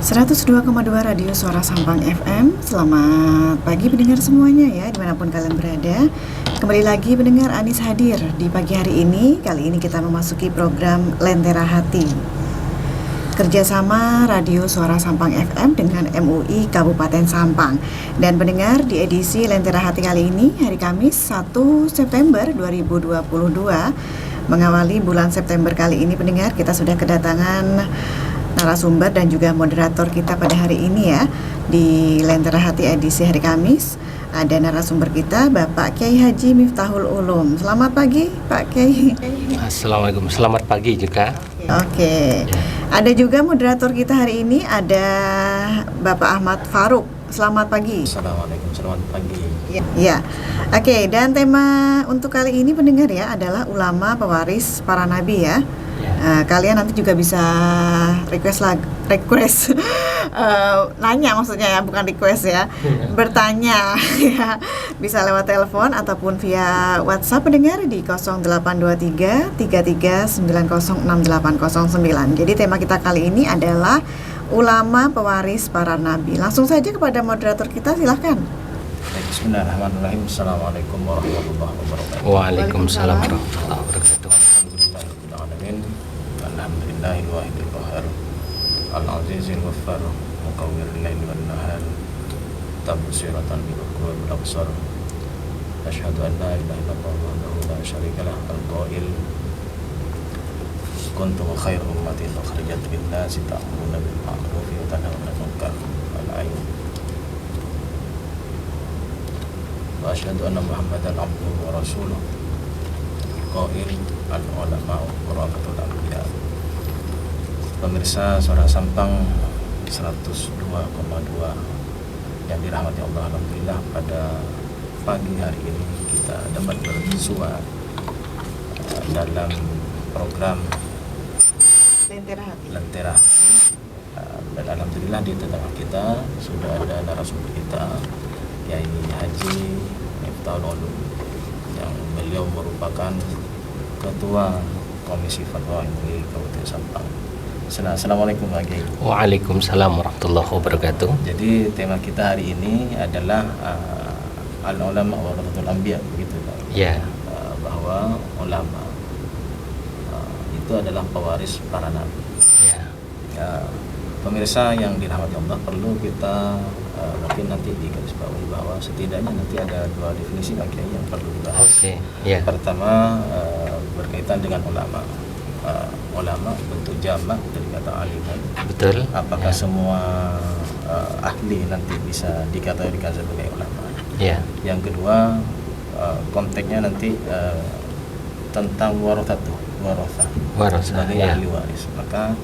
102,2 Radio Suara Sampang FM. Selamat pagi pendengar semuanya ya, dimanapun kalian berada. Kembali lagi pendengar, Anis hadir di pagi hari ini. Kali ini kita memasuki program Lentera Hati, kerjasama Radio Suara Sampang FM dengan MUI Kabupaten Sampang. Dan pendengar, di edisi Lentera Hati kali ini, hari Kamis 1 September 2022, mengawali bulan September kali ini pendengar, kita sudah kedatangan narasumber dan juga moderator kita pada hari ini ya. Di Lentera Hati edisi hari Kamis ada narasumber kita Bapak Kiai Haji Miftahul Ulum. Selamat pagi Pak Kiai. Assalamualaikum, selamat pagi juga. Oke. Ada juga moderator kita hari ini ada Bapak Ahmad Faruk. Selamat pagi. Assalamualaikum, selamat pagi. Ya. Oke, dan tema untuk kali ini pendengar ya adalah ulama pewaris para nabi ya. Kalian nanti juga bisa request nanya, maksudnya ya, bukan request ya, bertanya ya, bisa lewat telepon ataupun via WhatsApp pendengar di 0823 33906809. Jadi tema kita kali ini adalah ulama pewaris para nabi. Langsung saja kepada moderator kita, silahkan. Bismillahirrahmanirrahim. Assalamualaikum warahmatullahi wabarakatuh. Waalaikumsalam warahmatullahi wabarakatuh. Alhamdulillahil wahidil qahhar, al-azizil ghaffar, muqawwiril laili wan nahar, tabsiratan bil qulubil absar. Asyhadu an la ilaha illallah wahdahu la syarikalah, al-qail kuntum khairu ummatin ukhrijat lin-nasi ta'muruna bil ma'ruf wa tanhauna 'anil munkar wal 'ain. Wa asyhadu anna Muhammadan abduhu wa rasuluh. Qail al-ulama warasatul anbiya. Pemirsa Suara Sampang 102,2 yang dirahmati Allah, alhamdulillah pada pagi hari ini kita dapat bersua dalam program Lentera Hati. Dan alhamdulillah di tengah kita sudah ada narasumber kita, Kiai Haji Miftahul Ulum, yang beliau merupakan Ketua Komisi Fatwa MUI Kabupaten Sampang. Assalamualaikum Pak Kiai. Waalaikumsalam warahmatullahi wabarakatuh. Jadi tema kita hari ini adalah al-ulama warasatul anbiya, begitu Pak. Ya. Bahwa ulama itu adalah pewaris para nabi. Ya. Pemirsa yang dirahmati Allah, perlu kita mungkin nanti digarisbawahi bahwa setidaknya nanti ada dua definisi Pak Kiai yang perlu dibahas. Oke. Ya. Pertama berkaitan dengan ulama. Ulama bentuk jamak dari kata alimun. Betul. Apakah semua ahli nanti bisa dikategorikan sebagai ulama? Ya. Yang kedua konteksnya nanti tentang warasah sebagai ahli waris. Maka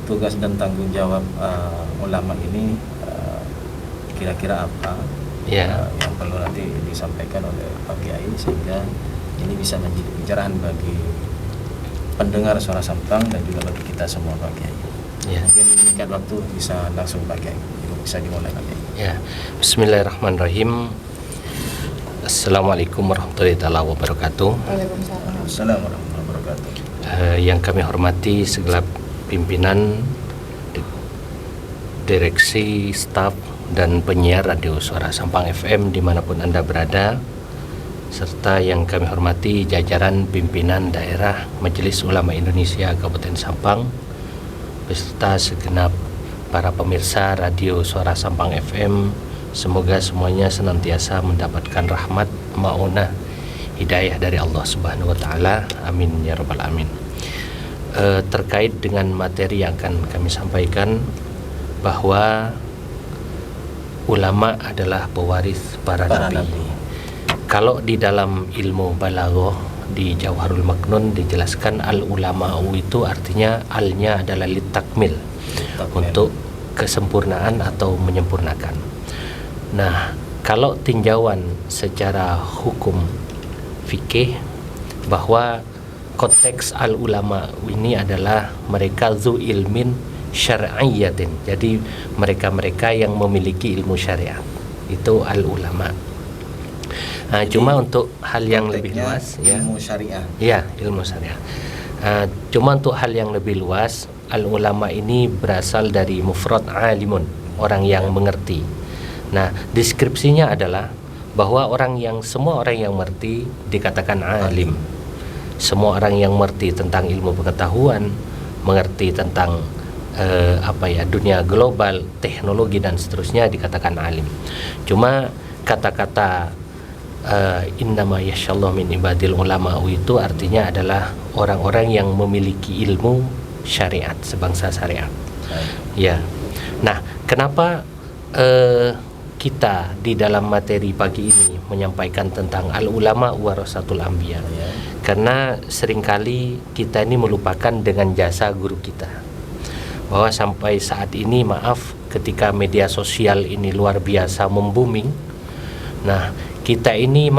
tugas dan tanggung jawab ulama ini kira-kira apa yang perlu nanti disampaikan oleh Pak Kiai, sehingga ini bisa menjadi pembicaraan bagi pendengar Suara Sampang dan juga bagi kita semua Pak Kiai. Ya. Mungkin meningkat waktu bisa langsung Pak Kiai, bisa dimulai Pak Kiai. Ya. Bismillahirrahmanirrahim. Assalamualaikum warahmatullahi wabarakatuh. Waalaikumsalam. Assalamualaikum warahmatullahi wabarakatuh. Yang kami hormati segenap pimpinan, direksi, staf dan penyiar Radio Suara Sampang FM dimanapun Anda berada, serta yang kami hormati jajaran pimpinan daerah Majelis Ulama Indonesia Kabupaten Sampang, beserta segenap para pemirsa Radio Suara Sampang FM. Semoga semuanya senantiasa mendapatkan rahmat, maunah, hidayah dari Allah Subhanahu wa taala. Amin ya rabbal alamin. Terkait dengan materi yang akan kami sampaikan, bahwa ulama adalah pewaris para nabi. Kalau di dalam ilmu balaghah di Jauharul Maknun dijelaskan al-ulama'u itu artinya alnya adalah litakmil, untuk kesempurnaan atau menyempurnakan. Nah, kalau tinjauan secara hukum fikih, bahwa konteks al-ulama ini adalah mereka zu ilmin syar'iyyatin. Jadi mereka-mereka yang memiliki ilmu syariat itu al-ulama. Nah, cuma untuk hal yang lebih luas, ilmu syariah. Ya, ilmu syariah. Cuma untuk hal yang lebih luas, al-ulama ini berasal dari mufrad alimun, orang yang mengerti. Nah, deskripsinya adalah bahwa semua orang yang mengerti dikatakan alim. Semua orang yang mengerti tentang ilmu pengetahuan, mengerti tentang dunia global, teknologi dan seterusnya dikatakan alim. Cuma kata-kata innama yasyallahu min ibadil ulama itu artinya adalah orang-orang yang memiliki ilmu syariat, sebangsa syariat. Ya. Nah, kenapa kita di dalam materi pagi ini menyampaikan tentang al-ulama warasatul anbiya? Karena seringkali kita ini melupakan dengan jasa guru kita. Bahwa sampai saat ini, ketika media sosial ini luar biasa membooming, nah kita ini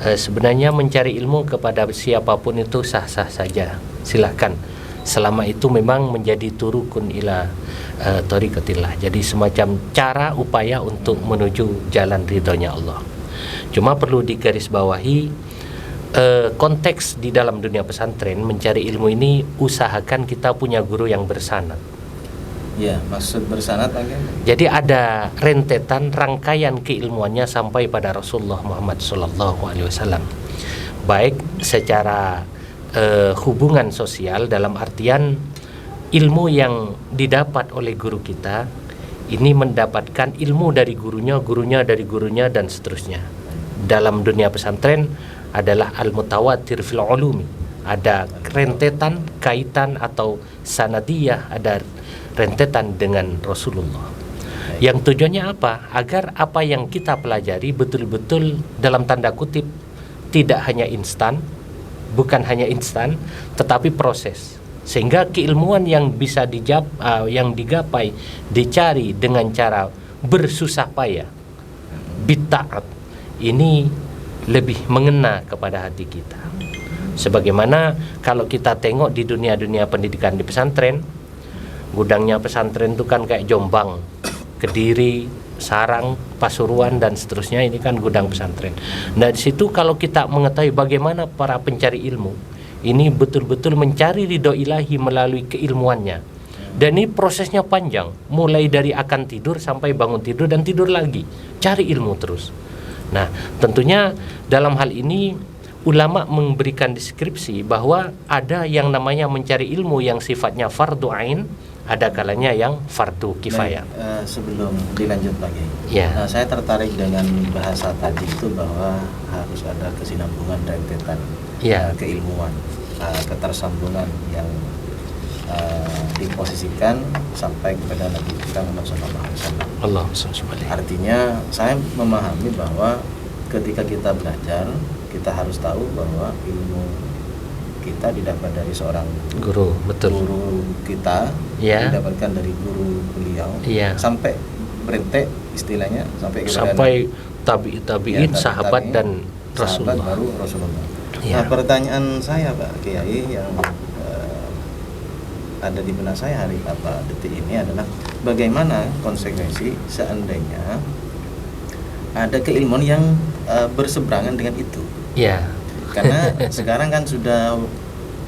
sebenarnya mencari ilmu kepada siapapun itu sah-sah saja, silahkan, selama itu memang menjadi turukun ila thariqatillah, jadi semacam cara upaya untuk menuju jalan ridhonya Allah. Cuma perlu digarisbawahi, konteks di dalam dunia pesantren mencari ilmu ini, usahakan kita punya guru yang bersanad. Ya, maksud bersanad bagaimana? Jadi ada rentetan rangkaian keilmuannya sampai pada Rasulullah Muhammad SAW. Baik secara hubungan sosial, dalam artian ilmu yang didapat oleh guru kita ini mendapatkan ilmu dari gurunya, gurunya dari gurunya dan seterusnya. Dalam dunia pesantren adalah al-mutawatir fil ulumi. Ada rentetan, kaitan atau sanadiyah, ada rentetan dengan Rasulullah. Yang tujuannya apa? Agar apa yang kita pelajari betul-betul dalam tanda kutip tidak hanya instan, bukan hanya instan, tetapi proses. Sehingga keilmuan yang bisa yang digapai, dicari dengan cara bersusah payah, bitta'ab, ini lebih mengena kepada hati kita. Sebagaimana kalau kita tengok di dunia pendidikan di pesantren, gudangnya pesantren itu kan kayak Jombang, Kediri, Sarang, Pasuruan dan seterusnya, ini kan gudang pesantren. Nah, di situ kalau kita mengetahui bagaimana para pencari ilmu ini betul-betul mencari ridho ilahi melalui keilmuannya. Dan ini prosesnya panjang, mulai dari akan tidur sampai bangun tidur dan tidur lagi, cari ilmu terus. Nah, tentunya dalam hal ini ulama memberikan deskripsi bahwa ada yang namanya mencari ilmu yang sifatnya fardu ain, ada kalanya yang fardu kifayah. Sebelum dilanjut lagi, ya. Saya tertarik dengan bahasa tadi itu bahwa harus ada kesinambungan rentetan keilmuan, ketersambungan yang diposisikan sampai kepada Nabi kita Muhammad SAW. Artinya saya memahami bahwa ketika kita belajar, kita harus tahu bahwa ilmu kita didapat dari seorang guru, betul. Guru kita didapatkan dari guru beliau, sampai berentek istilahnya sampai tabi'in, sahabat dan Rasulullah. Baru Rasulullah. Nah, pertanyaan saya Pak Kiai yang ada di benak saya detik ini adalah bagaimana konsekuensi seandainya ada keilmuan yang berseberangan dengan itu. Karena sekarang kan sudah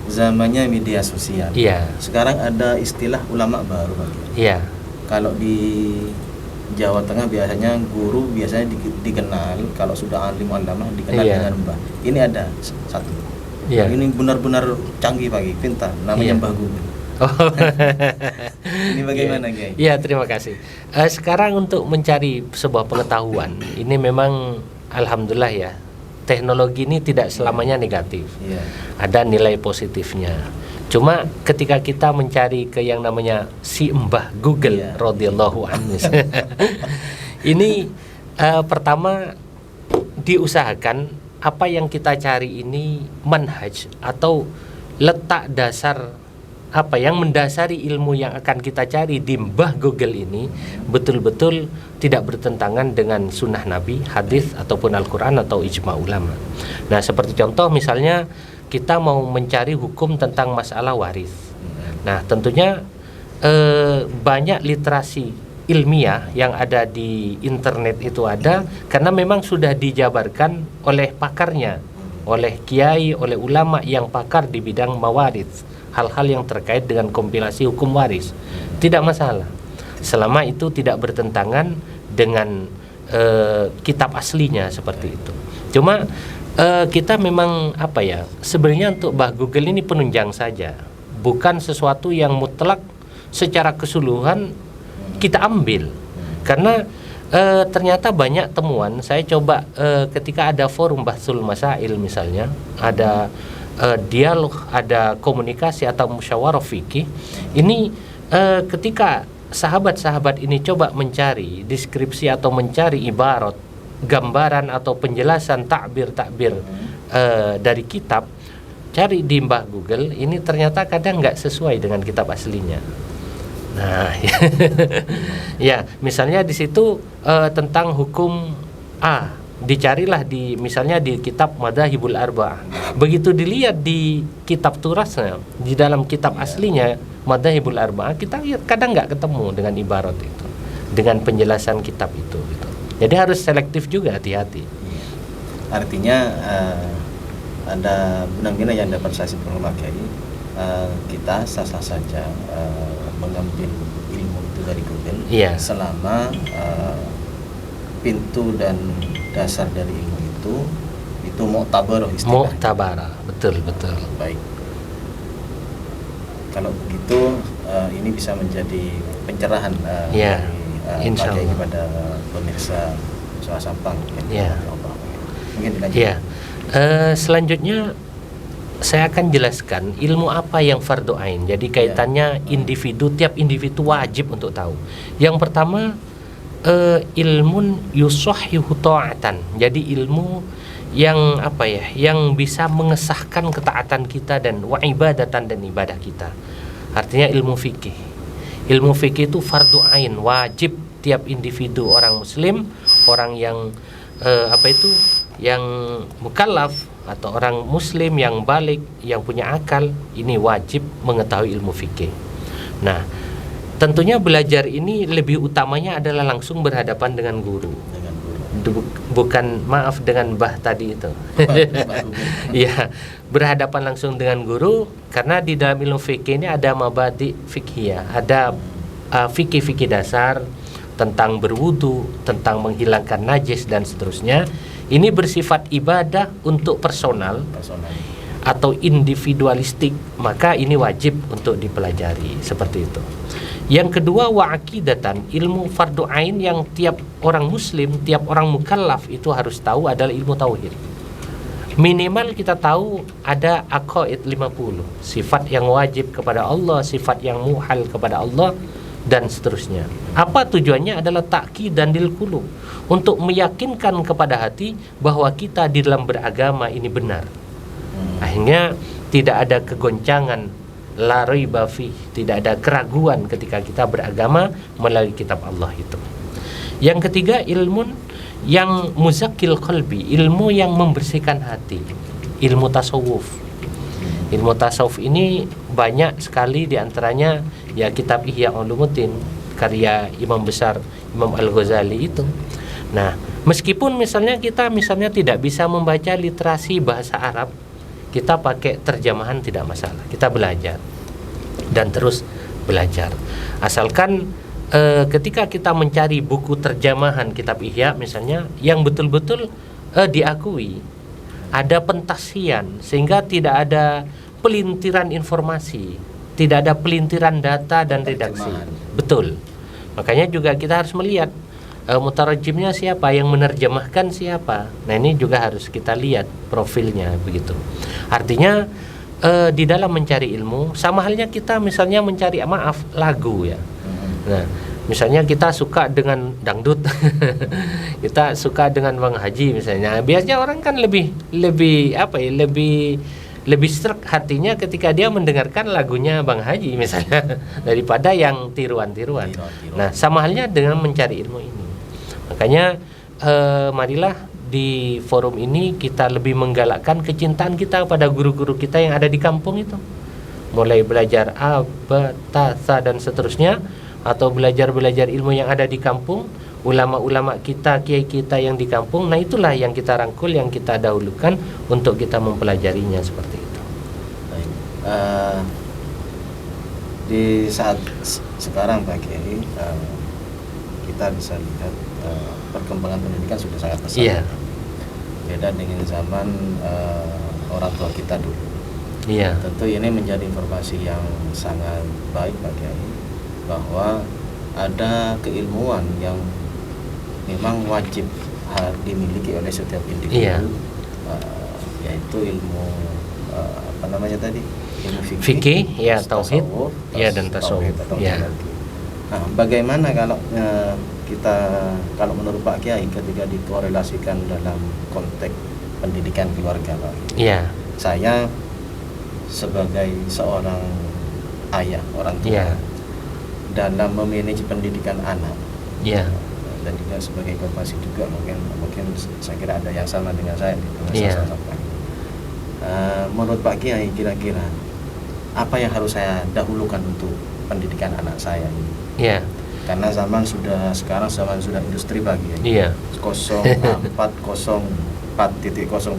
zamannya media sosial. Sekarang ada istilah ulama baru. Kalau di Jawa Tengah biasanya guru dikenal, kalau sudah alim ulama dikenal dengan mbah. Ini ada satu. Ini benar-benar canggih pintar, namanya Mbah Guru. Ini bagaimana Kiai? Ya, terima kasih. Sekarang untuk mencari sebuah pengetahuan, ini memang alhamdulillah ya, teknologi ini tidak selamanya negatif. Ada nilai positifnya. Cuma ketika kita mencari ke yang namanya si Mbah Google radhiyallahu anhu, ini pertama diusahakan apa yang kita cari ini manhaj atau letak dasar yang mendasari ilmu yang akan kita cari di Mbah Google ini betul-betul tidak bertentangan dengan sunnah Nabi, hadis ataupun Al-Quran atau ijma ulama. Nah, seperti contoh misalnya kita mau mencari hukum tentang masalah waris. Nah, tentunya banyak literasi ilmiah yang ada di internet itu ada karena memang sudah dijabarkan oleh pakarnya, oleh kiai, oleh ulama yang pakar di bidang mawaris, hal-hal yang terkait dengan kompilasi hukum waris. Tidak masalah, selama itu tidak bertentangan dengan kitab aslinya seperti itu. Cuma kita memang sebenarnya untuk Mbah Google ini penunjang saja, bukan sesuatu yang mutlak secara keseluruhan kita ambil. Karena ternyata banyak temuan, saya coba ketika ada forum bahsul masail misalnya, ada dialog, ada komunikasi atau musyawarah fikih, ini ketika sahabat-sahabat ini coba mencari deskripsi atau mencari ibarat, gambaran atau penjelasan takbir-takbir dari kitab, cari di Mbah Google, ini ternyata kadang nggak sesuai dengan kitab aslinya. Nah, ya misalnya di situ tentang hukum A, dicarilah misalnya di kitab Madzhabul Arba'ah. Begitu dilihat di kitab turasnya, di dalam kitab aslinya Madzhabul Arba'ah, kita kadang nggak ketemu dengan ibarat itu, dengan penjelasan kitab itu gitu. Jadi harus selektif juga, hati-hati. Artinya ada benang-benang yang dapat saya simpulkan pakai, kita sah-sah saja mengambil ilmu itu dari Google, selama pintu dan dasar dari ilmu itu mu'tabarah istilahnya. Mu'tabarah, betul. Baik. Kalau begitu ini bisa menjadi pencerahan bagi kepada pemirsa Suara Sampang. Mungkin dilanjutkan. Selanjutnya saya akan jelaskan ilmu apa yang fardu ain. Jadi kaitannya individu, tiap individu wajib untuk tahu. Yang pertama, ilmun yusahhihu ta'atan. Jadi ilmu yang yang bisa mengesahkan ketaatan kita dan wa ibadatan dan ibadah kita. Artinya ilmu fikih. Ilmu fikih itu fardu ain, wajib tiap individu orang muslim, orang yang yang mukallaf atau orang muslim yang balik, yang punya akal, ini wajib mengetahui ilmu fikih. Nah, tentunya belajar ini lebih utamanya adalah langsung berhadapan dengan guru. Bukan dengan Mbah tadi itu. Ya, berhadapan langsung dengan guru, karena di dalam ilmu fikih ini ada mabadi fikhiyah, ada fikih-fikih dasar tentang berwudu, tentang menghilangkan najis dan seterusnya. Ini bersifat ibadah untuk personal atau individualistik, maka ini wajib untuk dipelajari seperti itu. Yang kedua, wa aqidatan, ilmu fardu ain yang tiap orang muslim, tiap orang mukallaf itu harus tahu adalah ilmu tauhid. Minimal kita tahu ada aqaid 50, sifat yang wajib kepada Allah, sifat yang muhal kepada Allah dan seterusnya. Apa tujuannya? Adalah ta'kid dan lil qulub, untuk meyakinkan kepada hati bahwa kita di dalam beragama ini benar. Akhirnya tidak ada kegoncangan, la raiba fi, tidak ada keraguan ketika kita beragama melalui kitab Allah itu. Yang ketiga, ilmu yang muzakkil qalbi, ilmu yang membersihkan hati, ilmu tasawuf. Ilmu tasawuf ini banyak sekali, diantaranya ya kitab Ihya Ulumuddin karya Imam besar Imam Al-Ghazali itu. Nah, meskipun misalnya kita tidak bisa membaca literasi bahasa Arab, kita pakai terjemahan tidak masalah. Kita belajar dan terus belajar. Asalkan ketika kita mencari buku terjemahan kitab Ihya misalnya yang betul-betul diakui, ada pentasian sehingga tidak ada pelintiran informasi, tidak ada pelintiran data dan redaksi. Betul. Makanya juga kita harus melihat mutarajimnya siapa, yang menerjemahkan siapa. Nah, ini juga harus kita lihat profilnya begitu. Artinya di dalam mencari ilmu sama halnya kita misalnya mencari lagu ya. Nah, misalnya kita suka dengan dangdut, kita suka dengan Bang Haji misalnya. Biasanya orang kan lebih serak hatinya ketika dia mendengarkan lagunya Bang Haji misalnya daripada yang tiruan-tiruan. Nah, sama halnya dengan mencari ilmu ini. Makanya marilah di forum ini kita lebih menggalakkan kecintaan kita pada guru-guru kita yang ada di kampung itu. Mulai belajar A, B, Ta, Sa dan seterusnya, atau belajar ilmu yang ada di kampung, ulama-ulama kita, kiai kita yang di kampung. Nah, itulah yang kita rangkul, yang kita dahulukan untuk kita mempelajarinya seperti itu. Baik. Di saat sekarang Pak Kiai, kita bisa lihat perkembangan pendidikan sudah sangat pesat. Iya. Beda dengan zaman orang tua kita dulu. Iya. Tentu ini menjadi informasi yang sangat baik Pak Kiai, bahwa ada keilmuan yang memang wajib dimiliki oleh setiap individu. Iya. Yaitu ilmu apa namanya tadi? Ilmu Fikih, ya, tauhid, tasawuf, ya, dan tasawuf. Ya. Nah, bagaimana kalau kalau menurut Pak Kiai ketika dikorelasikan dalam konteks pendidikan keluarga, Pak? Iya. Saya sebagai seorang ayah, orang tua, Iya. dalam memanage pendidikan anak, Iya. dan juga sebagai informasi juga mungkin saya kira ada yang sama dengan saya di Iya. menurut Pak Kiai kira-kira apa yang harus saya dahulukan untuk pendidikan anak saya ini? Iya. Karena sekarang zaman sudah industri Pak Kiai. Iya. 4.0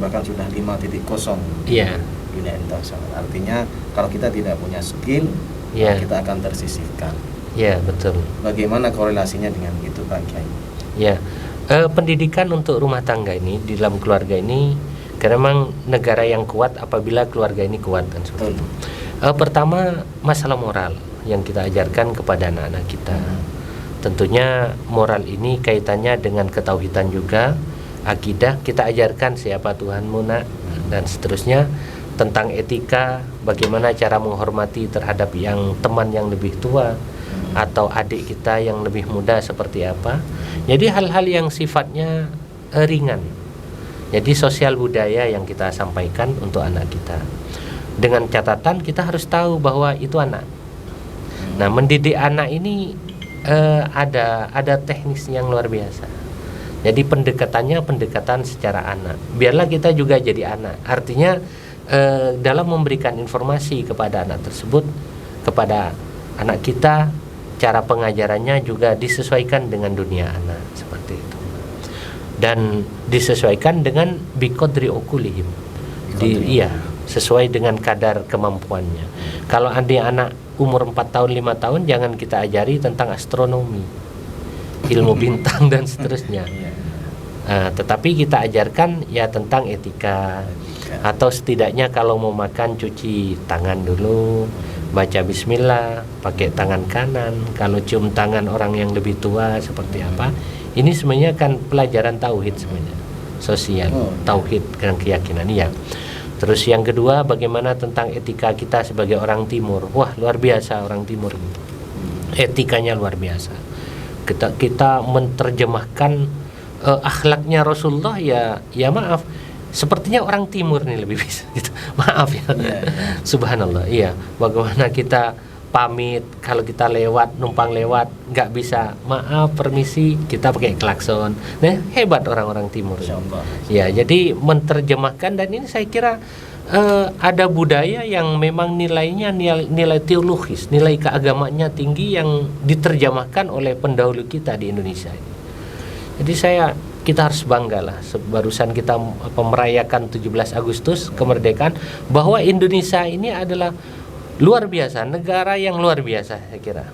bahkan sudah 5.0. Iya. Dunia internasional. Artinya kalau kita tidak punya skill, Iya. kita akan tersisihkan. Iya, betul. Bagaimana korelasinya dengan itu Pak Kiai? Ya, pendidikan untuk rumah tangga ini di dalam keluarga ini, karena memang negara yang kuat apabila keluarga ini kuat kan seperti itu. Pertama, masalah moral yang kita ajarkan kepada anak-anak kita. Tentunya moral ini kaitannya dengan ketauhidan juga, akidah. Kita ajarkan siapa Tuhanmu nak, dan seterusnya, tentang etika, bagaimana cara menghormati terhadap teman yang lebih tua atau adik kita yang lebih muda seperti apa. Jadi hal-hal yang sifatnya ringan. Jadi sosial budaya yang kita sampaikan untuk anak kita. Dengan catatan kita harus tahu bahwa itu anak. Nah, mendidik anak ini ada teknis yang luar biasa. Jadi pendekatan secara anak. Biarlah kita juga jadi anak. Artinya dalam memberikan informasi kepada anak tersebut, kepada anak kita, cara pengajarannya juga disesuaikan dengan dunia anak seperti itu. Dan disesuaikan dengan biqadri uqulihim. Sesuai dengan kadar kemampuannya. Kalau ada anak umur 4 tahun, 5 tahun, jangan kita ajari tentang astronomi, ilmu bintang dan seterusnya. Tetapi kita ajarkan ya tentang etika, atau setidaknya kalau mau makan cuci tangan dulu, baca bismillah, pakai tangan kanan, kalau cium tangan orang yang lebih tua seperti apa. Ini sebenarnya kan pelajaran tauhid sebenarnya, sosial, tauhid dan keyakinan ya. Terus yang kedua, bagaimana tentang etika kita sebagai orang timur. Wah, luar biasa orang timur ini. Etikanya luar biasa. Kita menerjemahkan akhlaknya Rasulullah ya maaf, sepertinya orang timur nih lebih bisa gitu. Maaf ya. Subhanallah. Iya, bagaimana kita pamit kalau kita numpang lewat nggak bisa maaf permisi, kita pakai klakson. Nah, hebat orang-orang timur. Ya, jadi menerjemahkan, dan ini saya kira ada budaya yang memang nilainya nilai teologis, nilai keagamaannya tinggi yang diterjemahkan oleh pendahulu kita di Indonesia ini. Jadi kita harus bangga lah. Barusan kita merayakan 17 Agustus kemerdekaan, bahwa Indonesia ini adalah luar biasa, negara yang luar biasa saya kira.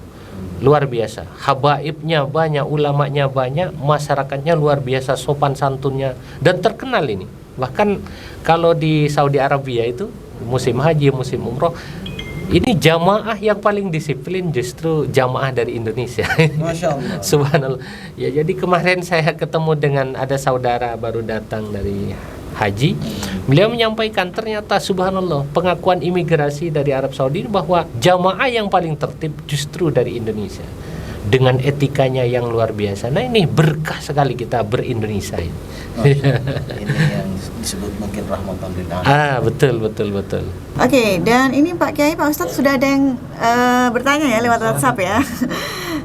Luar biasa, habaibnya banyak, ulamanya banyak, masyarakatnya luar biasa, sopan santunnya, dan terkenal ini. Bahkan kalau di Saudi Arabia itu musim haji, musim umroh, ini jamaah yang paling disiplin justru jamaah dari Indonesia. Masya Allah. Subhanallah. Ya, jadi kemarin saya ketemu dengan ada saudara baru datang dari haji. Beliau menyampaikan ternyata subhanallah, pengakuan imigrasi dari Arab Saudi bahwa jamaah yang paling tertib justru dari Indonesia, dengan etikanya yang luar biasa. Nah, ini berkah sekali kita ber-Indonesia ini. Ini yang disebut mungkin rahmatan lil alamin. Betul. Oke, dan ini Pak Kiai, Pak Ustadz sudah ada yang bertanya ya lewat WhatsApp ya.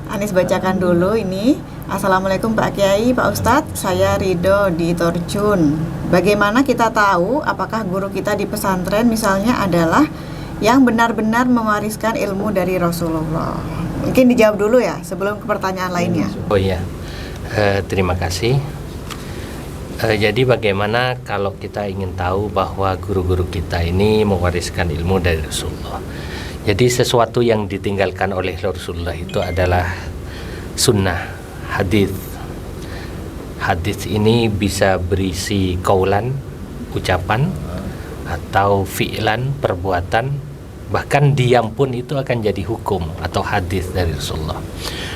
Anis bacakan dulu ini. Assalamualaikum Pak Kiai, Pak Ustadz, saya Ridho di Torjun. Bagaimana kita tahu apakah guru kita di pesantren misalnya adalah yang benar-benar mewariskan ilmu dari Rasulullah? Mungkin dijawab dulu ya sebelum ke pertanyaan lainnya. Oh iya, terima kasih. Jadi bagaimana kalau kita ingin tahu bahwa guru-guru kita ini mewariskan ilmu dari Rasulullah? Jadi sesuatu yang ditinggalkan oleh Rasulullah itu adalah sunnah, hadis. Hadis ini bisa berisi kaulan, ucapan, atau fi'lan, perbuatan, bahkan diam pun itu akan jadi hukum atau hadis dari Rasulullah.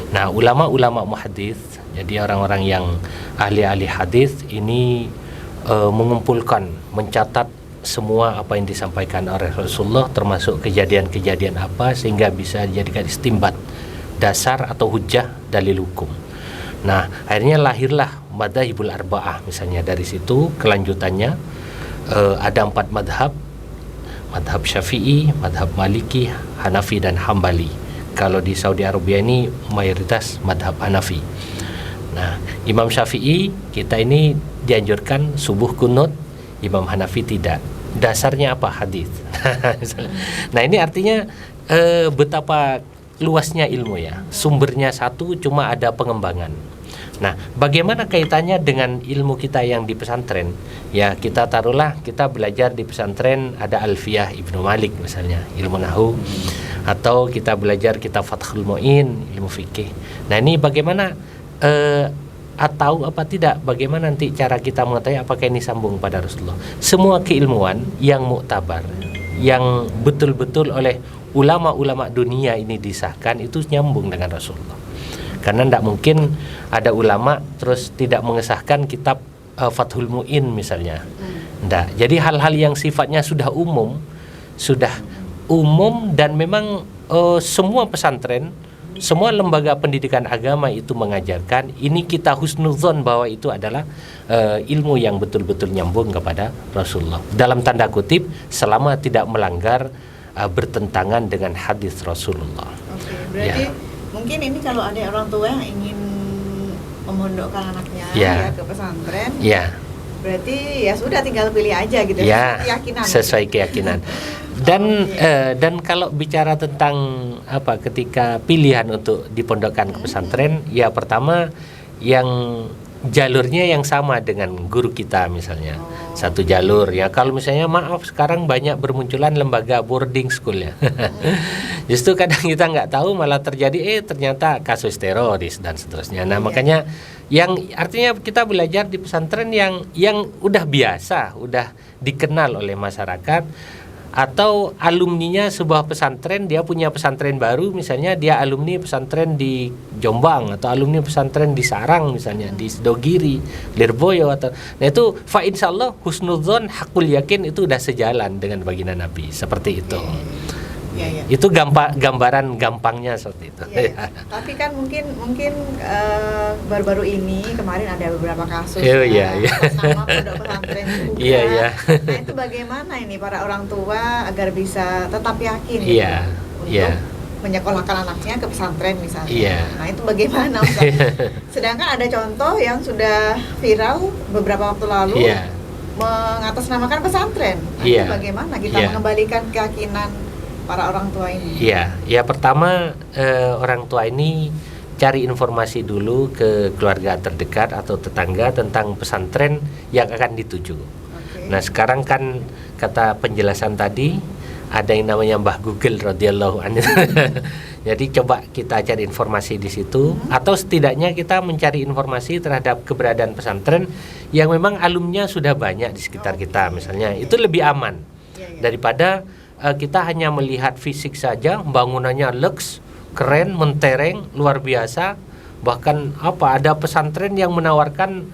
Nah, ulama-ulama muhadis, jadi orang-orang yang ahli-ahli hadis ini mengumpulkan, mencatat semua apa yang disampaikan oleh Rasulullah, termasuk kejadian-kejadian apa, sehingga bisa dijadikan istimbat, dasar atau hujjah dalil hukum. Nah, akhirnya lahirlah madzhabul arba'ah, misalnya dari situ kelanjutannya ada 4 madhab: madhab Syafi'i, madhab Maliki, Hanafi, dan Hambali. Kalau di Saudi Arabia ini mayoritas madhab Hanafi. Nah, Imam Syafi'i kita ini dianjurkan subuh kunut, Imam Hanafi tidak. Dasarnya apa? Hadis. Nah, ini artinya betapa luasnya ilmu ya. Sumbernya satu, cuma ada pengembangan. Nah, bagaimana kaitannya dengan ilmu kita yang di pesantren? Ya, kita taruhlah kita belajar di pesantren ada Alfiyah Ibnu Malik misalnya, ilmu nahwu, atau kita belajar kitab Fathul Mu'in, ilmu fikih. Nah, ini bagaimana atau apa tidak? Bagaimana nanti cara kita mengetahui apakah ini sambung pada Rasulullah? Semua keilmuan yang muktabar, yang betul-betul oleh ulama-ulama dunia ini disahkan, itu nyambung dengan Rasulullah. Karena tidak mungkin ada ulama terus tidak mengesahkan kitab Fathul Mu'in misalnya. Tidak. Jadi hal-hal yang sifatnya sudah umum dan memang semua pesantren, semua lembaga pendidikan agama itu mengajarkan, ini kita husnudzon bahwa itu adalah ilmu yang betul-betul nyambung kepada Rasulullah. Dalam tanda kutip, selama tidak melanggar bertentangan dengan hadis Rasulullah. Oke, berarti mungkin ini kalau ada orang tua yang ingin memondokkan anaknya ya ke pesantren, berarti ya sudah tinggal pilih aja gitu, keyakinan. Sesuai keyakinan. Dan kalau bicara tentang apa ketika pilihan untuk dipondokkan ke pesantren, ya pertama yang jalurnya yang sama dengan guru kita misalnya. Satu jalur ya. Kalau misalnya maaf sekarang banyak bermunculan lembaga boarding school ya. Justru kadang kita nggak tahu malah terjadi ternyata kasus teroris dan seterusnya. Nah, makanya yang artinya kita belajar di pesantren yang udah biasa, udah dikenal oleh masyarakat, atau alumninya sebuah pesantren, dia punya pesantren baru, misalnya dia alumni pesantren di Jombang atau alumni pesantren di Sarang misalnya, di Sedogiri, Lirboyo atau, nah itu fa insyaallah husnudzon hakul yakin itu udah sejalan dengan baginda Nabi, seperti itu. Itu gambaran gampangnya seperti itu. Tapi kan mungkin baru-baru ini kemarin ada beberapa kasus sama pondok pesantren juga. Nah, itu bagaimana ini para orang tua agar bisa tetap yakin untuk menyekolahkan anaknya ke pesantren misalnya. Nah, itu bagaimana? Sedangkan ada contoh yang sudah viral beberapa waktu lalu mengatasnamakan pesantren. Nah, itu bagaimana kita mengembalikan keyakinan para orang tua ini? Ya pertama orang tua ini cari informasi dulu ke keluarga terdekat atau tetangga tentang pesantren yang akan dituju. Nah, sekarang kan kata penjelasan tadi ada yang namanya Mbah Google radhiyallahu anhu. Jadi coba kita cari informasi di situ, atau setidaknya kita mencari informasi terhadap keberadaan pesantren yang memang alumninya sudah banyak di sekitar kita misalnya. Itu lebih aman daripada kita hanya melihat fisik saja, bangunannya lux, keren, mentereng, luar biasa. Bahkan ada pesantren yang menawarkan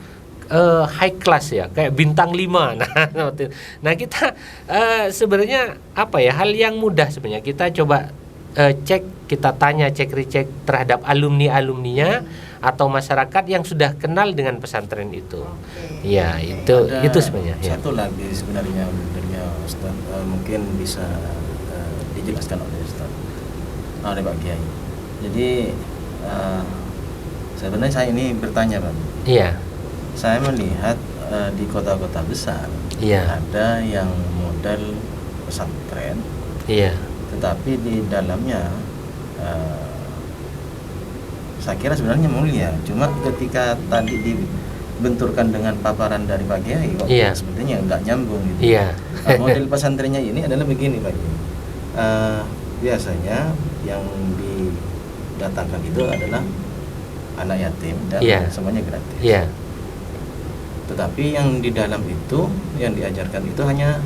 high class ya, kayak bintang 5. Nah kita sebenarnya hal yang mudah sebenarnya. Kita coba cek, kita tanya, cek recheck terhadap alumninya atau masyarakat yang sudah kenal dengan pesantren itu. Itu sebenarnya. Satu lagi sebenarnya Ustaz, mungkin bisa dijelaskan oleh Ustaz, oleh Pak Kiai. Jadi sebenarnya saya ini bertanya, Pak. Saya melihat di kota-kota besar ada yang model pesantren, tetapi di dalamnya saya kira sebenarnya mulia. Cuma ketika tadi dibenturkan dengan paparan dari Pak Kiai, sebenarnya nggak nyambung gitu. Model pesantrennya ini adalah begini, Pak Kiai. biasanya yang didatangkan itu adalah anak yatim dan semuanya gratis. Tetapi yang di dalam itu yang diajarkan itu hanya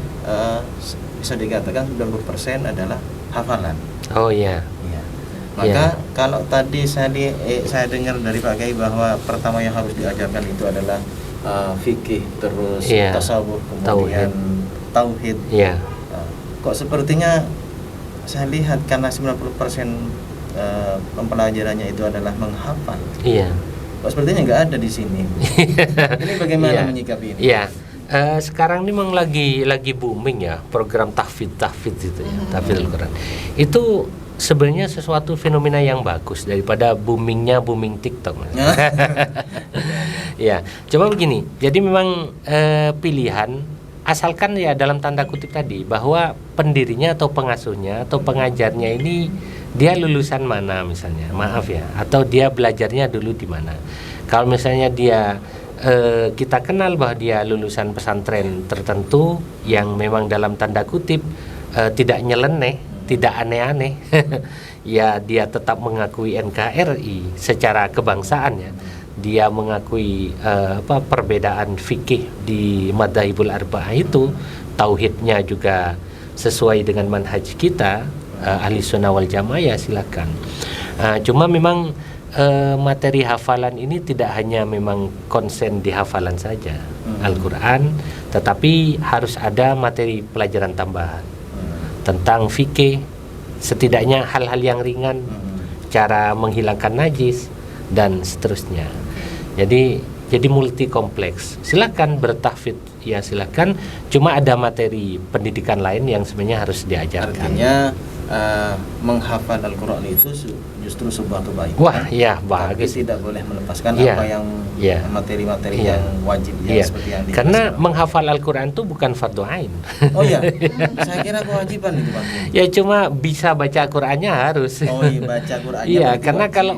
bisa dikatakan 90% adalah hafalan. Maka kalau tadi saya dengar dari Pak Kiai bahwa pertama yang harus diajarkan itu adalah fikih, terus tasawuf, kemudian tauhid. Kok sepertinya saya lihat karena 90% pembelajarannya itu adalah menghafal. Kok sepertinya nggak ada di sini. Ini bagaimana menyikapi ini? Sekarang ini memang lagi booming ya program tahfidz itu ya, tahfidz Al-Quran. Itu sebenarnya sesuatu fenomena yang bagus daripada booming TikTok. Cuma begini, jadi memang pilihan asalkan ya dalam tanda kutip tadi bahwa pendirinya atau pengasuhnya atau pengajarnya ini dia lulusan mana misalnya, maaf ya, atau dia belajarnya dulu di mana. Kalau misalnya dia kita kenal bahwa dia lulusan pesantren tertentu yang memang dalam tanda kutip tidak nyeleneh, tidak aneh-aneh, ya dia tetap mengakui NKRI secara kebangsaan ya. Dia mengakui perbedaan fikih di madzhabul arba'ah itu, tauhidnya juga sesuai dengan manhaj kita ahli sunnah wal jamaah, ya silakan. Cuma memang materi hafalan ini tidak hanya memang konsen di hafalan saja Al-Quran, tetapi harus ada materi pelajaran tambahan tentang fikih, setidaknya hal-hal yang ringan, cara menghilangkan najis dan seterusnya. Jadi multi kompleks. Silakan bertahfidz, ya silakan. Cuma ada materi pendidikan lain yang sebenarnya harus diajarkan. Artinya menghafal Al-Quran itu justru sebuah kebaikan. Wah, ya bagus. Tapi tidak boleh melepaskan apa yang materi-materi yang wajib seperti yang karena menghafal Al-Quran itu bukan fardu ain. Oh iya, saya kira kewajiban itu Pak. Ya cuma bisa baca Qurannya harus. Oh iya, baca Qurannya. Iya, karena wajib. Kalau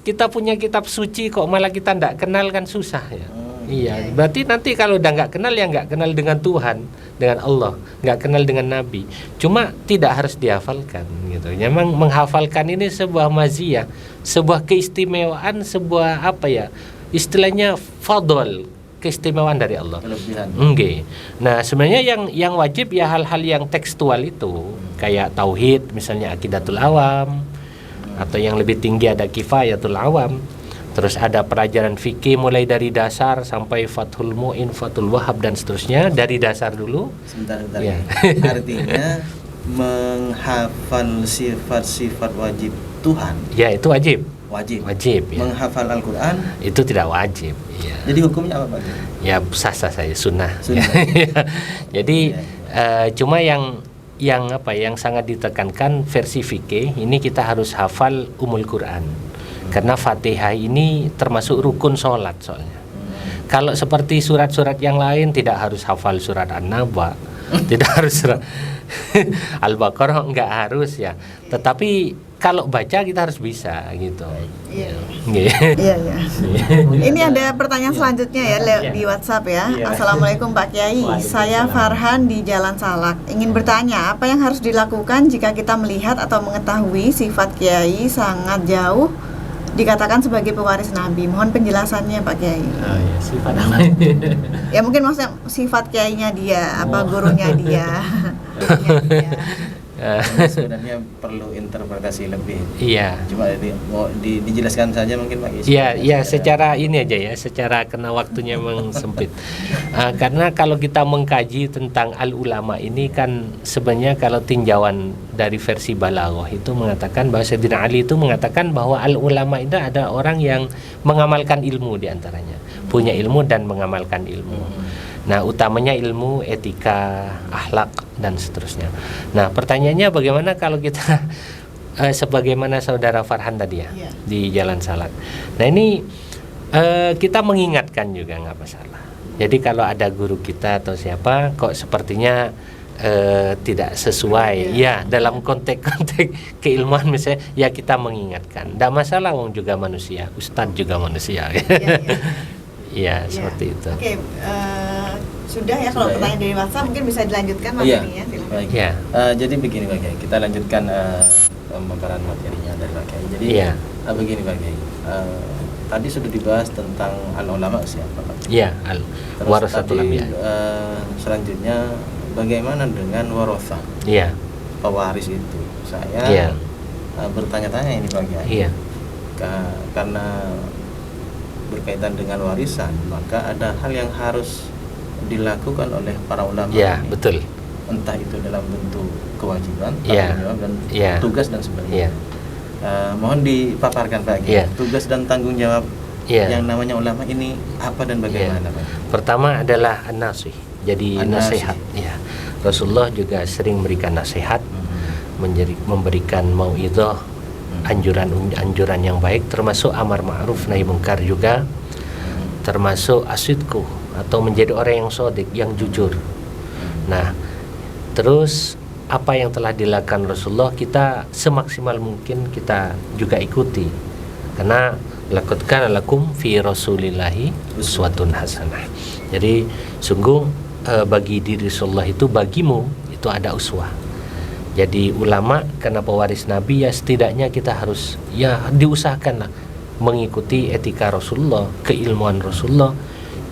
kita punya kitab suci kok malah kita tidak kenal kan susah ya. Iya, berarti nanti kalau udah nggak kenal ya nggak kenal dengan Tuhan, dengan Allah, nggak kenal dengan Nabi. Cuma tidak harus dihafalkan gitu. Memang menghafalkan ini sebuah maziyah, sebuah keistimewaan, sebuah istilahnya fadl, keistimewaan dari Allah. Nah sebenarnya yang wajib ya hal-hal yang tekstual itu, kayak tauhid misalnya aqidatul awam, atau yang lebih tinggi ada kifayatul awam. Terus ada pelajaran fikih mulai dari dasar sampai Fathul Mu'in, Fathul Wahhab dan seterusnya, dari dasar dulu. Sebentar. Ya. Artinya menghafal sifat-sifat wajib Tuhan. Ya, itu wajib. Wajib. Ya. Menghafal Al-Quran itu tidak wajib. Ya. Jadi hukumnya apa Pak? Ya sah-sah saja, sunnah. Ya. Jadi cuma yang sangat ditekankan versi fikih ini kita harus hafal Ummul Quran. Karena Fatihah ini termasuk rukun sholat soalnya. Kalau seperti surat-surat yang lain tidak harus hafal surat An-Naba, tidak harus surat Al-Baqarah, enggak harus ya. Tetapi kalau baca kita harus bisa gitu. Iya. Ini ada pertanyaan selanjutnya ya di WhatsApp ya. Assalamualaikum Pak Kiai, saya Farhan di Jalan Salak. Ingin bertanya, apa yang harus dilakukan jika kita melihat atau mengetahui sifat Kiai sangat jauh dikatakan sebagai pewaris Nabi? Mohon penjelasannya Pak Kiai. Sifat apa? Ya mungkin maksudnya sifat kiainya dia, gurunya dia. Sebenarnya perlu interpretasi lebih. Iya. Cuma dijelaskan saja mungkin Pak Kiai. Iya, secara ini aja ya, secara kena waktunya memang sempit. Karena kalau kita mengkaji tentang al-ulama ini kan sebenarnya kalau tinjauan dari versi Balaghah itu mengatakan bahwa Sayyidina Ali itu mengatakan bahwa al-ulama itu ada orang yang mengamalkan ilmu di antaranya, punya ilmu dan mengamalkan ilmu. Nah, utamanya ilmu etika, akhlak dan seterusnya. Nah, pertanyaannya bagaimana kalau kita sebagaimana saudara Farhan tadi ya, di Jalan Salak. Nah, ini kita mengingatkan juga nggak masalah. Jadi kalau ada guru kita atau siapa kok sepertinya tidak sesuai ya dalam konteks keilmuan misalnya, ya kita mengingatkan. Tidak masalah, wong juga manusia, ustadz juga manusia. Ya, seperti itu. Oke, sudah ya kalau pertanyaan dari WhatsApp mungkin bisa dilanjutkan materinya. Baik. Ya. Jadi begini Pak Kiai, kita lanjutkan pembahasan materinya dari Pak Kiai. Jadi begini Pak Kiai, tadi sudah dibahas tentang al-ulama siapa Pak? Iya, warasatul anbiya. Selanjutnya bagaimana dengan warasah? Iya. Pewaris itu. Saya bertanya-tanya ini Pak Kiai. Iya. Karena berkaitan dengan warisan, maka ada hal yang harus dilakukan oleh para ulama. Iya, ini. Betul. Entah itu dalam bentuk kewajiban, tanggung jawab dan tugas dan sebagainya. Mohon dipaparkan Pak Kiai. Tugas dan tanggung jawab yang namanya ulama ini apa dan bagaimana Pak? Pertama adalah an-nasih. Jadi nasihat. Ya. Rasulullah juga sering memberikan nasihat, memberikan mauidhah, anjuran yang baik, termasuk amar ma'ruf nahi munkar juga, termasuk asidku atau menjadi orang yang shadiq, yang jujur. Nah, terus apa yang telah dilakukan Rasulullah kita semaksimal mungkin kita juga ikuti, karena laqad kana lakum fi rasulillahi uswatun hasanah. Jadi sungguh bagi diri Rasulullah itu, bagimu itu ada uswah. Jadi ulama karena pewaris Nabi, ya setidaknya kita harus diusahakanlah mengikuti etika Rasulullah, keilmuan Rasulullah,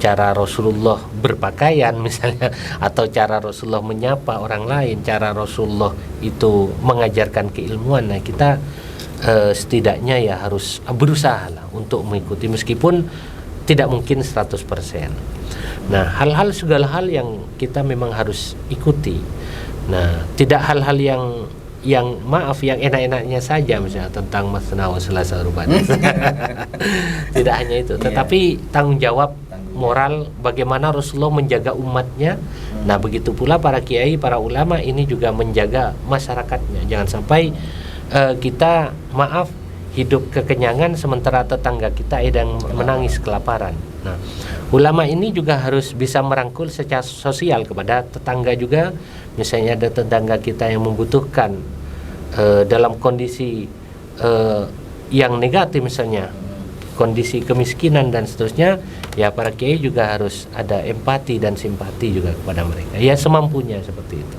cara Rasulullah berpakaian misalnya, atau cara Rasulullah menyapa orang lain, cara Rasulullah itu mengajarkan keilmuan. Nah, kita setidaknya ya harus berusaha lah untuk mengikuti, meskipun tidak mungkin 100%. Nah, segala hal yang kita memang harus ikuti. Nah, tidak hal-hal yang maaf, yang enak-enaknya saja, misalnya tentang masna wa sulasa ruba. Tidak hanya itu, tetapi tanggung jawab moral bagaimana Rasulullah menjaga umatnya. Nah, begitu pula para kiai, para ulama ini juga menjaga masyarakatnya. Jangan sampai kita hidup kekenyangan sementara tetangga kita sedang menangis kelaparan. Nah, ulama ini juga harus bisa merangkul secara sosial kepada tetangga juga. Misalnya ada tetangga kita yang membutuhkan dalam kondisi yang negatif, misalnya kondisi kemiskinan dan seterusnya, ya para kiai juga harus ada empati dan simpati juga kepada mereka, ya semampunya seperti itu.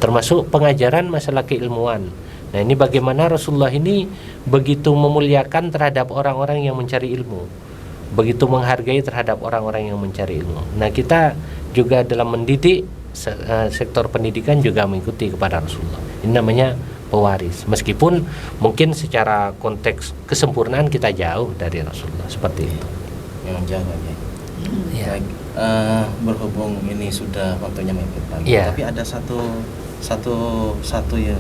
Termasuk pengajaran masalah keilmuan. Nah, ini bagaimana Rasulullah ini begitu memuliakan terhadap orang-orang yang mencari ilmu, begitu menghargai terhadap orang-orang yang mencari ilmu. Nah, kita juga dalam mendidik sektor pendidikan juga mengikuti kepada Rasulullah. Ini namanya pewaris, meskipun mungkin secara konteks kesempurnaan kita jauh dari Rasulullah, seperti itu. Memang jauh ya. Baik, berhubung ini sudah waktunya mepet lagi, tapi ada satu ya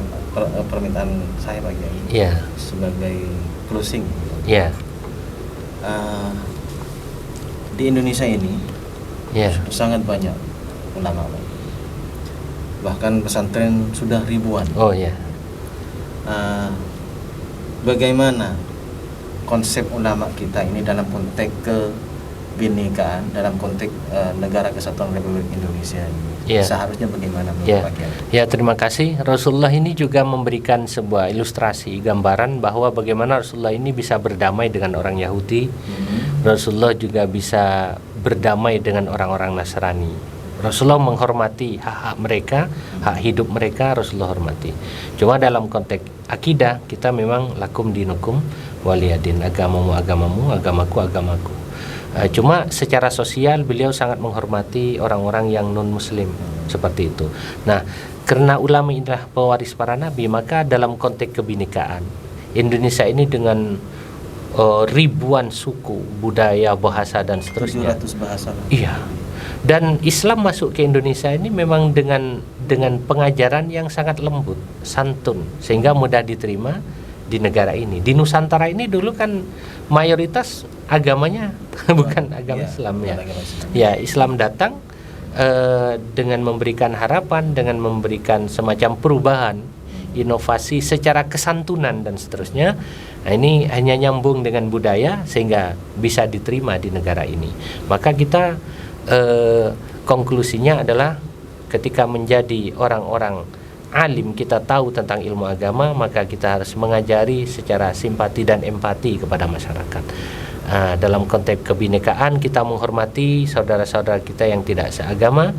permintaan saya Pak Kiai sebagai closing. Di Indonesia ini sangat banyak ulama, bahkan pesantren sudah ribuan. Bagaimana konsep ulama kita ini dalam konteks kebinekaan, dalam konteks negara kesatuan Republik Indonesia ini? Seharusnya bagaimana menurut Pak Kiai? Terima kasih. Rasulullah ini juga memberikan sebuah ilustrasi, gambaran bahwa bagaimana Rasulullah ini bisa berdamai dengan orang Yahudi. Rasulullah juga bisa berdamai dengan orang-orang Nasrani. Rasulullah menghormati hak-hak mereka, hak hidup mereka Rasulullah hormati. Cuma dalam konteks akidah kita memang lakum dinukum waliyadin, agamamu agamamu, agamaku agamaku. Cuma secara sosial beliau sangat menghormati orang-orang yang non muslim, seperti itu. Nah, karena ulama inilah pewaris para nabi, maka dalam konteks kebinekaan Indonesia ini dengan ribuan suku, budaya, bahasa dan seterusnya. 700 bahasa. Iya. Dan Islam masuk ke Indonesia ini memang dengan pengajaran yang sangat lembut, santun, sehingga mudah diterima di negara ini. Di Nusantara ini dulu kan mayoritas agamanya bukan agama Islam ya. Ya, Islam datang dengan memberikan harapan, dengan memberikan semacam perubahan, inovasi secara kesantunan dan seterusnya. Nah, ini hanya nyambung dengan budaya sehingga bisa diterima di negara ini. Maka kita konklusinya adalah ketika menjadi orang-orang alim, kita tahu tentang ilmu agama, maka kita harus mengajari secara simpati dan empati kepada masyarakat. Dalam konteks kebinekaan kita menghormati saudara-saudara kita yang tidak seagama,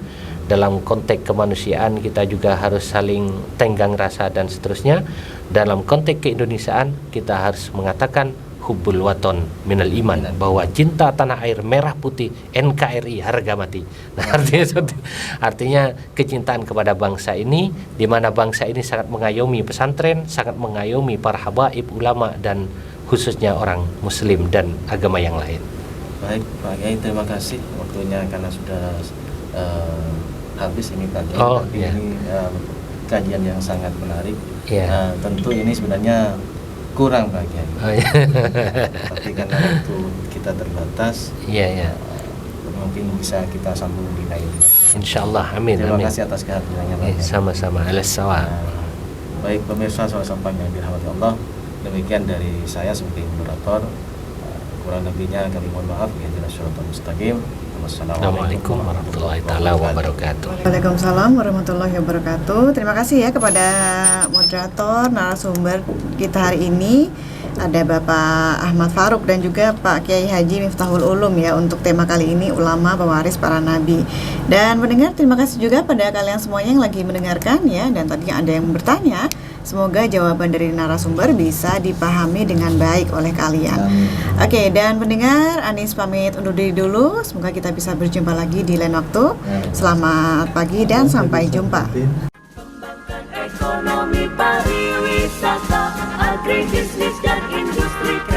Dalam konteks kemanusiaan kita juga harus saling tenggang rasa dan seterusnya. Dalam konteks keindonesiaan kita harus mengatakan hubbul waton minal iman, bahwa cinta tanah air merah putih NKRI harga mati. Nah, artinya kecintaan kepada bangsa ini, di mana bangsa ini sangat mengayomi pesantren, sangat mengayomi para habaib ulama dan khususnya orang muslim dan agama yang lain. Baik Pak Kiai, terima kasih waktunya karena sudah habis ini Pak Kiai. Tapi ini kajian yang sangat menarik. Tentu ini sebenarnya kurang Pak Kiai. Tapi karena waktu kita terbatas, mungkin bisa kita sambung di lain. Insyaallah, amin. Terima kasih atas kehadirannya Pak Kiai. Sama-sama, alas-sawa. Baik pemirsa Suara Sampang yang dirahmati Allah, demikian dari saya sebagai moderator. Kurang lebihnya kami mohon maaf. Ihdinas-shiratal mustaqim. Assalamualaikum warahmatullahi wabarakatuh. Waalaikumsalam warahmatullahi wabarakatuh. Terima kasih ya kepada moderator, narasumber kita hari ini. Ada Bapak Ahmad Farouk dan juga Pak Kiai Haji Miftahul Ulum ya untuk tema kali ini, ulama pewaris para nabi. Dan mendengar, terima kasih juga pada kalian semuanya yang lagi mendengarkan ya. Dan tadinya ada yang bertanya, semoga jawaban dari narasumber bisa dipahami dengan baik oleh kalian. Oke, dan pendengar, Anis pamit undur diri dulu. Semoga kita bisa berjumpa lagi di lain waktu. Selamat pagi dan sampai jumpa. Ekonomi pariwisata, agribisnis dan industri.